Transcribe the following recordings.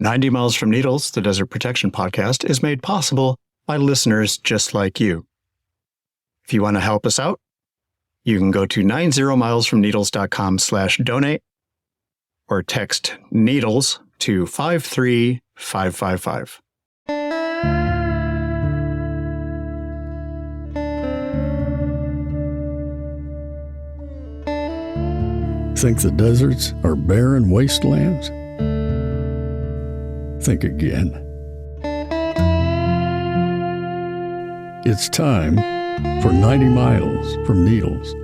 90 Miles from Needles, the Desert Protection Podcast, is made possible by listeners just like you. If you want to help us out, you can go to 90milesfromneedles.com/donate or text NEEDLES to 53555. Think the deserts are barren wastelands? Think again. It's time for 90 Miles from Needles,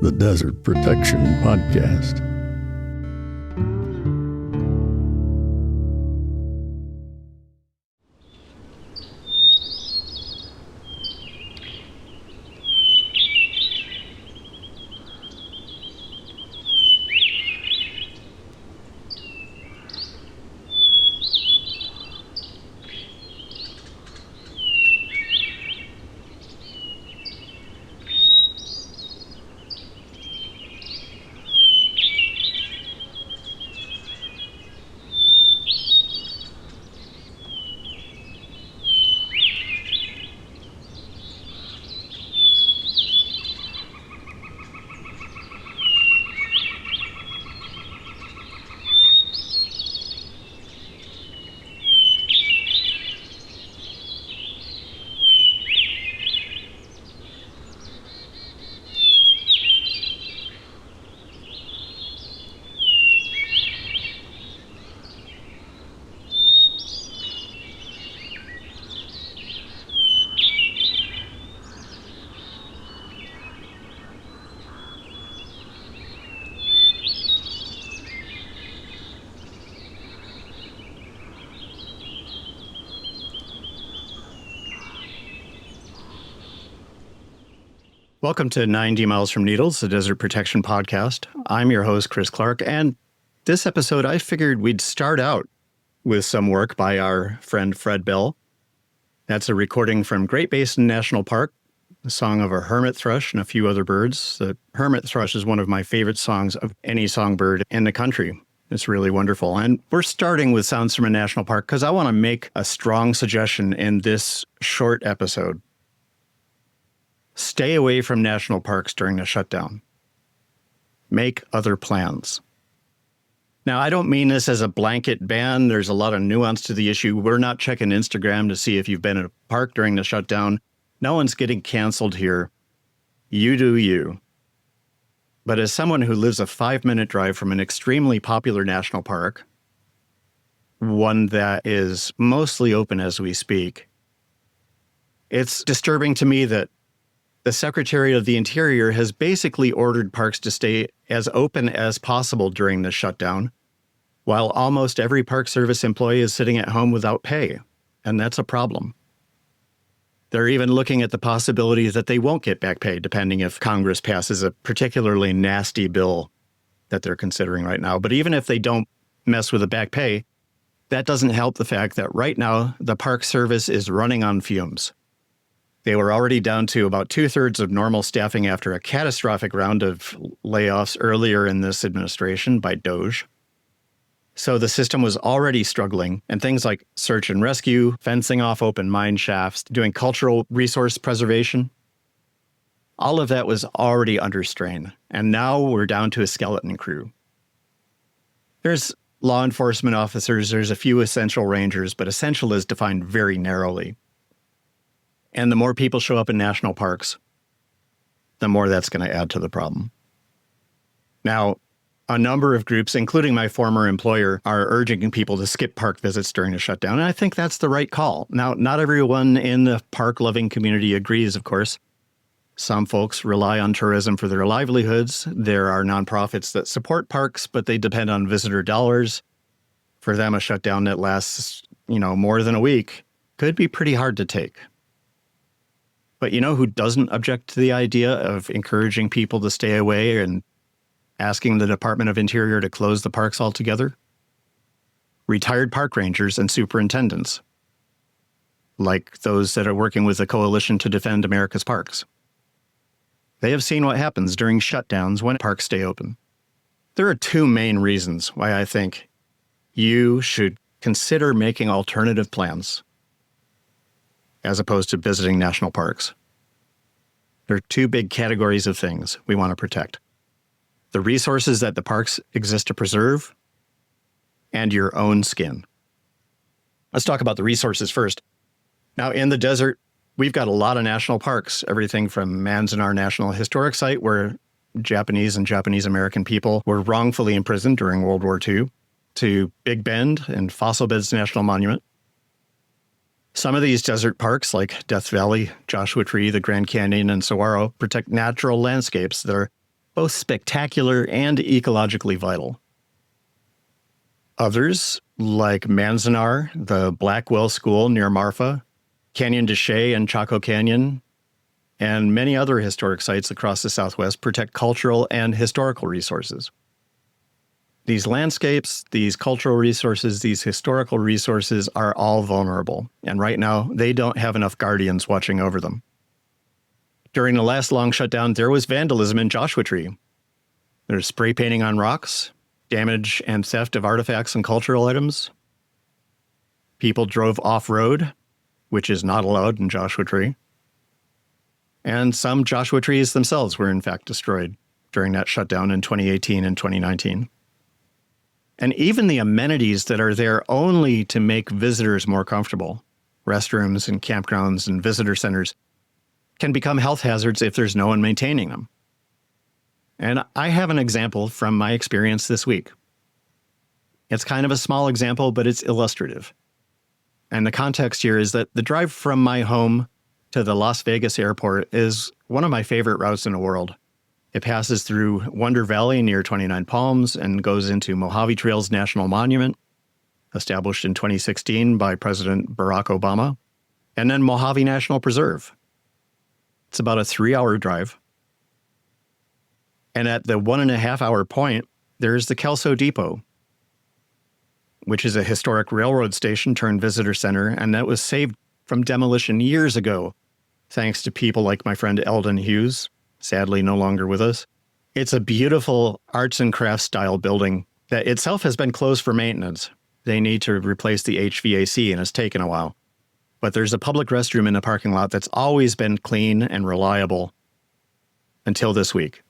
the Desert Protection Podcast. Welcome to 90 Miles from Needles, the Desert Protection Podcast. I'm your host, Chris Clarke, and this episode I figured we'd start out with some work by our friend Fred Bell. That's a recording from Great Basin National Park, the song of a hermit thrush and a few other birds. The hermit thrush is one of my favorite songs of any songbird in the country. It's really wonderful. And we're starting with sounds from a national park because I want to make a strong suggestion in this short episode. Stay away from national parks during the shutdown. Make other plans. Now, I don't mean this as a blanket ban. There's a lot of nuance to the issue. We're not checking Instagram to see if you've been at a park during the shutdown. No one's getting canceled here. You do you. But as someone who lives a 5-minute drive from an extremely popular national park, one that is mostly open as we speak, it's disturbing to me that the Secretary of the Interior has basically ordered parks to stay as open as possible during the shutdown, while almost every Park Service employee is sitting at home without pay, and that's a problem. They're even looking at the possibility that they won't get back pay, depending if Congress passes a particularly nasty bill that they're considering right now. But even if they don't mess with the back pay, that doesn't help the fact that right now the Park Service is running on fumes. They were already down to about 2/3 of normal staffing after a catastrophic round of layoffs earlier in this administration by DOJ. So the system was already struggling, and things like search and rescue, fencing off open mine shafts, doing cultural resource preservation, all of that was already under strain. And now we're down to a skeleton crew. There's law enforcement officers, there's a few essential rangers, but essential is defined very narrowly. And the more people show up in national parks, the more that's going to add to the problem. Now, a number of groups, including my former employer, are urging people to skip park visits during the shutdown, and I think that's the right call. Now, not everyone in the park-loving community agrees, of course. Some folks rely on tourism for their livelihoods. There are nonprofits that support parks, but they depend on visitor dollars. For them, a shutdown that lasts, more than a week could be pretty hard to take. But you know who doesn't object to the idea of encouraging people to stay away and asking the Department of Interior to close the parks altogether? Retired park rangers and superintendents, like those that are working with the Coalition to Defend America's Parks. They have seen what happens during shutdowns when parks stay open. There are two main reasons why I think you should consider making alternative plans as opposed to visiting national parks. There are two big categories of things we want to protect: the resources that the parks exist to preserve and your own skin. Let's talk about the resources first. Now, in the desert, we've got a lot of national parks, everything from Manzanar National Historic Site, where Japanese and Japanese American people were wrongfully imprisoned during World War II, to Big Bend and Fossil Beds National Monument. Some of these desert parks, like Death Valley, Joshua Tree, the Grand Canyon, and Saguaro, protect natural landscapes that are both spectacular and ecologically vital. Others, like Manzanar, the Blackwell School near Marfa, Canyon de Chelly and Chaco Canyon, and many other historic sites across the Southwest, protect cultural and historical resources. These landscapes, these cultural resources, these historical resources are all vulnerable, and right now they don't have enough guardians watching over them. During the last long shutdown, there was vandalism in Joshua Tree. There's spray painting on rocks, damage and theft of artifacts and cultural items. People drove off-road, which is not allowed in Joshua Tree. And some Joshua trees themselves were in fact destroyed during that shutdown in 2018 and 2019. And even the amenities that are there only to make visitors more comfortable, restrooms and campgrounds and visitor centers, can become health hazards if there's no one maintaining them. And I have an example from my experience this week. It's kind of a small example, but it's illustrative. And the context here is that the drive from my home to the Las Vegas airport is one of my favorite routes in the world. It passes through Wonder Valley near 29 Palms and goes into Mojave Trails National Monument, established in 2016 by President Barack Obama, and then Mojave National Preserve. It's about a 3-hour drive. And at the 1.5-hour point, there's the Kelso Depot, which is a historic railroad station turned visitor center, and that was saved from demolition years ago, thanks to people like my friend Eldon Hughes, sadly no longer with us. It's a beautiful arts and crafts style building that itself has been closed for maintenance. They need to replace the HVAC, and it's taken a while. But there's a public restroom in the parking lot that's always been clean and reliable until this week.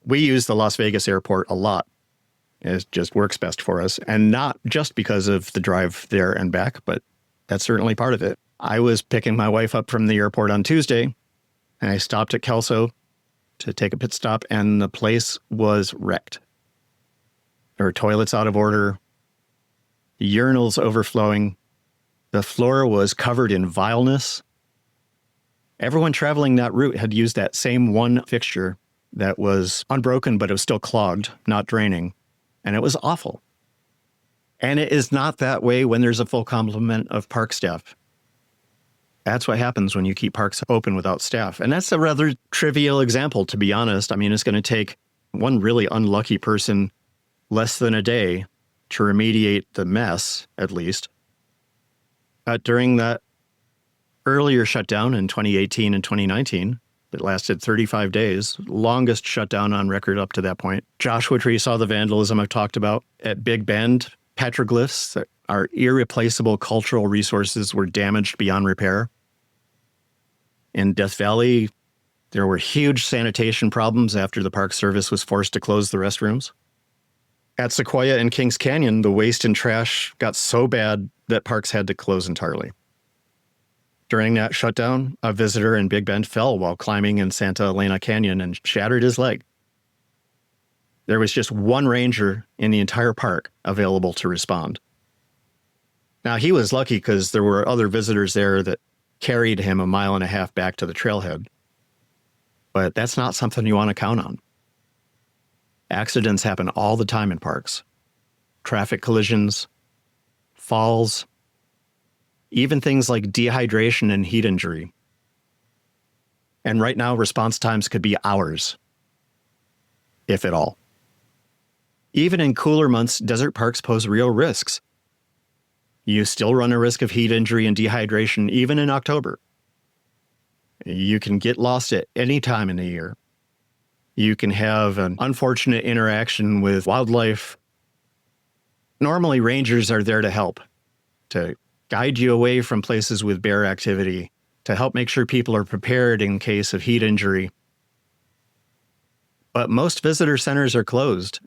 We use the Las Vegas airport a lot. It just works best for us, and not just because of the drive there and back, but that's certainly part of it. I was picking my wife up from the airport on Tuesday, and I stopped at Kelso to take a pit stop, and the place was wrecked. There were toilets out of order, urinals overflowing, the floor was covered in vileness. Everyone traveling that route had used that same one fixture that was unbroken, but it was still clogged, not draining. And it was awful. And it is not that way when there's a full complement of park staff. That's what happens when you keep parks open without staff. And that's a rather trivial example, to be honest. I mean, it's going to take one really unlucky person less than a day to remediate the mess, at least. During that earlier shutdown in 2018 and 2019, that lasted 35 days, longest shutdown on record up to that point. Joshua Tree saw the vandalism I've talked about. At Big Bend, petroglyphs, that are irreplaceable cultural resources, were damaged beyond repair. In Death Valley, there were huge sanitation problems after the Park Service was forced to close the restrooms. At Sequoia and Kings Canyon, the waste and trash got so bad that parks had to close entirely. During that shutdown, a visitor in Big Bend fell while climbing in Santa Elena Canyon and shattered his leg. There was just one ranger in the entire park available to respond. Now, he was lucky because there were other visitors there that carried him 1.5 miles back to the trailhead. But that's not something you want to count on. Accidents happen all the time in parks. Traffic collisions, falls, even things like dehydration and heat injury. And right now, response times could be hours, if at all. Even in cooler months, desert parks pose real risks. You still run a risk of heat injury and dehydration even in October. You can get lost at any time in the year. You can have an unfortunate interaction with wildlife. Normally, rangers are there to help, to guide you away from places with bear activity, to help make sure people are prepared in case of heat injury. But most visitor centers are closed,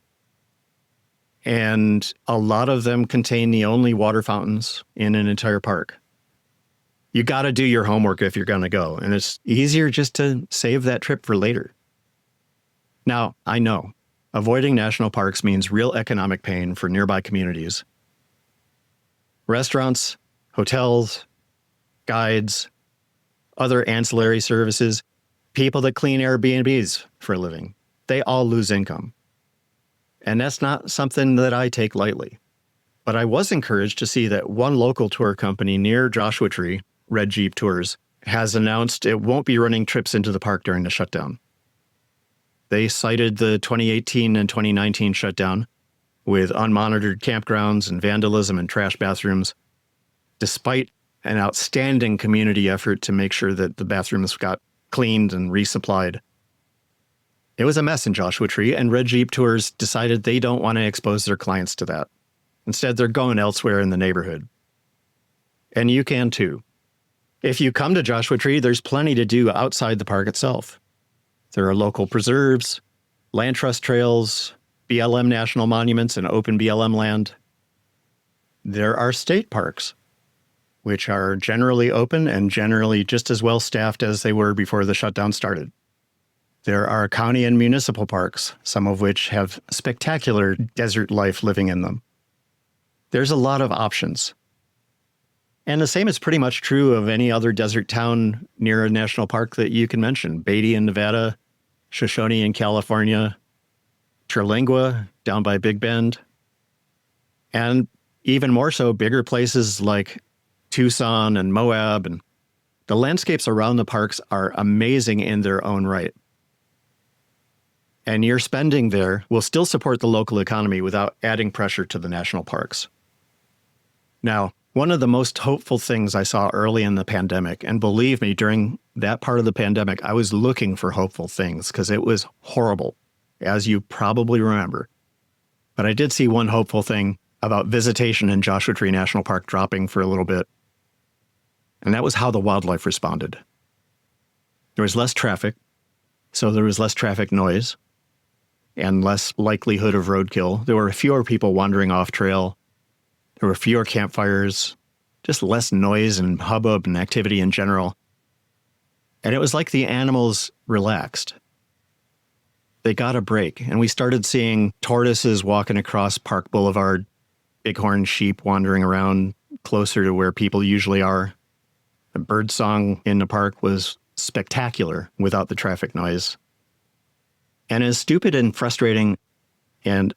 and a lot of them contain the only water fountains in an entire park. You got to do your homework if you're going to go, and it's easier just to save that trip for later. Now, I know, avoiding national parks means real economic pain for nearby communities. Restaurants, hotels, guides, other ancillary services, people that clean Airbnbs for a living, they all lose income. And that's not something that I take lightly. But I was encouraged to see that one local tour company near Joshua Tree, Red Jeep Tours, has announced it won't be running trips into the park during the shutdown. They cited the 2018 and 2019 shutdown with unmonitored campgrounds and vandalism and trash bathrooms, despite an outstanding community effort to make sure that the bathrooms got cleaned and resupplied. It was a mess in Joshua Tree, and Red Jeep Tours decided they don't want to expose their clients to that. Instead, they're going elsewhere in the neighborhood. And you can too. If you come to Joshua Tree, there's plenty to do outside the park itself. There are local preserves, land trust trails, BLM national monuments, and open BLM land. There are state parks, which are generally open and generally just as well staffed as they were before the shutdown started. There are county and municipal parks, some of which have spectacular desert life living in them. There's a lot of options. And the same is pretty much true of any other desert town near a national park that you can mention. Beatty in Nevada, Shoshone in California, Terlingua down by Big Bend, and even more so, bigger places like Tucson and Moab. And the landscapes around the parks are amazing in their own right. And your spending there will still support the local economy without adding pressure to the national parks. Now, one of the most hopeful things I saw early in the pandemic, and believe me, during that part of the pandemic, I was looking for hopeful things because it was horrible, as you probably remember. But I did see one hopeful thing about visitation in Joshua Tree National Park dropping for a little bit. And that was how the wildlife responded. There was less traffic, so there was less traffic noise and less likelihood of roadkill. There were fewer people wandering off trail. There were fewer campfires, just less noise and hubbub and activity in general. And it was like the animals relaxed. They got a break, and we started seeing tortoises walking across Park Boulevard, bighorn sheep wandering around closer to where people usually are. The birdsong in the park was spectacular without the traffic noise. And as stupid and frustrating and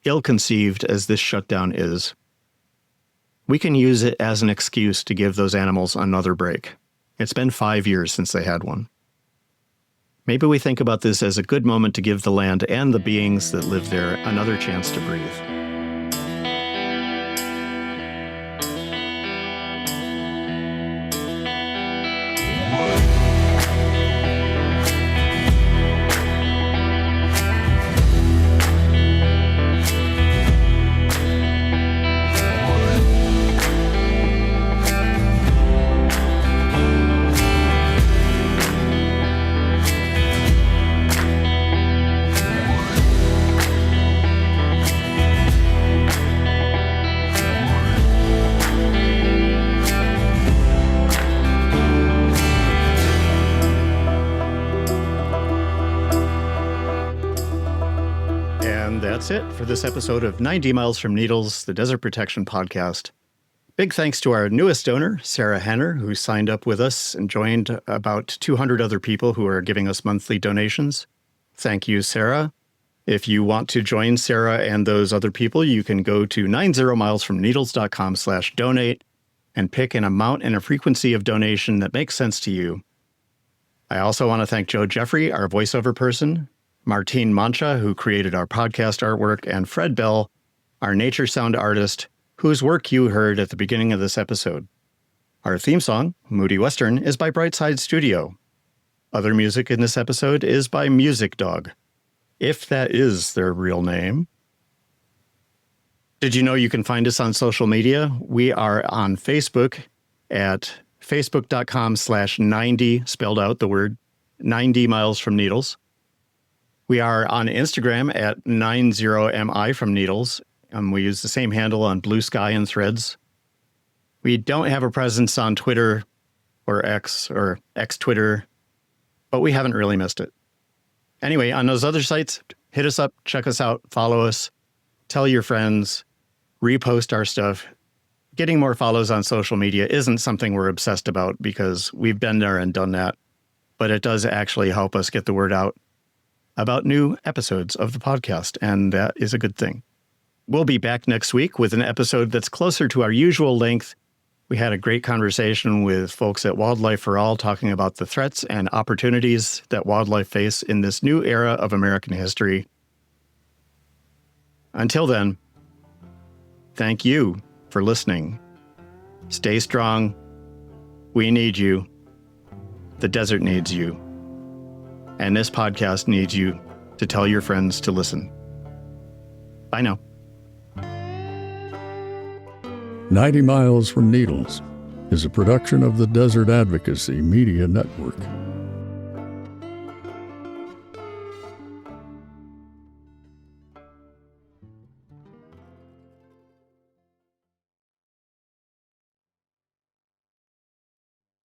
ill-conceived as this shutdown is, we can use it as an excuse to give those animals another break. It's been 5 years since they had one. Maybe we think about this as a good moment to give the land and the beings that live there another chance to breathe. That's it for this episode of 90 Miles from Needles, the Desert Protection Podcast. Big thanks to our newest donor, Sarah Henner, who signed up with us and joined about 200 other people who are giving us monthly donations. Thank you, Sarah. If you want to join Sarah and those other people, you can go to 90milesfromneedles.com/donate and pick an amount and a frequency of donation that makes sense to you. I also want to thank Joe Jeffrey, our voiceover person, Martine Mancha, who created our podcast artwork, and Fred Bell, our nature sound artist, whose work you heard at the beginning of this episode. Our theme song, Moody Western, is by Brightside Studio. Other music in this episode is by Music Dog, if that is their real name. Did you know you can find us on social media? We are on Facebook at facebook.com/90, spelled out the word 90 miles from needles. We are on Instagram at 90mi from needles. We use the same handle on Blue Sky and Threads. We don't have a presence on Twitter or X Twitter, but we haven't really missed it. Anyway, on those other sites, hit us up, check us out, follow us, tell your friends, repost our stuff. Getting more follows on social media isn't something we're obsessed about because we've been there and done that, but it does actually help us get the word out about new episodes of the podcast, and that is a good thing. We'll be back next week with an episode that's closer to our usual length. We had a great conversation with folks at Wildlife for All talking about the threats and opportunities that wildlife face in this new era of American history. Until then, thank you for listening. Stay strong. We need you. The desert needs you. And this podcast needs you to tell your friends to listen. Bye now. 90 Miles from Needles is a production of the Desert Advocacy Media Network.